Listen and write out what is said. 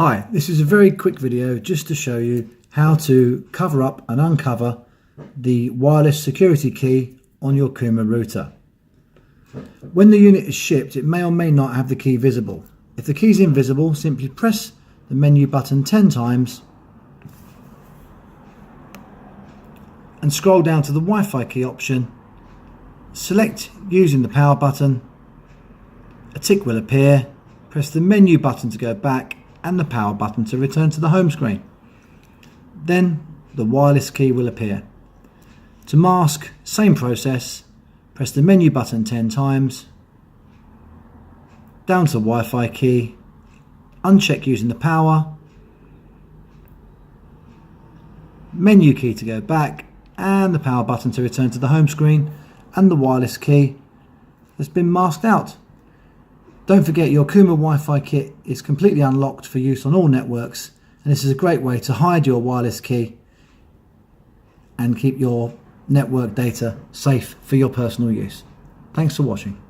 Hi, this is a very quick video just to show you how to cover up and uncover the wireless security key on your Kuma router. When the unit is shipped, it may or may not have the key visible. If the key is invisible, simply press the menu button 10 times and scroll down to the Wi-Fi key option. Select using the power button. A tick will appear. Press the menu button to go back and the power button to return to the home screen. Then the wireless key will appear. To mask, same process. Press the menu button 10 times. Down to the Wi-Fi key. Uncheck using the power. Menu key to go back and the power button to return to the home screen, and the wireless key has been masked out. Don't forget, your Kuma Wi-Fi kit is completely unlocked for use on all networks, and this is a great way to hide your wireless key and keep your network data safe for your personal use. Thanks for watching.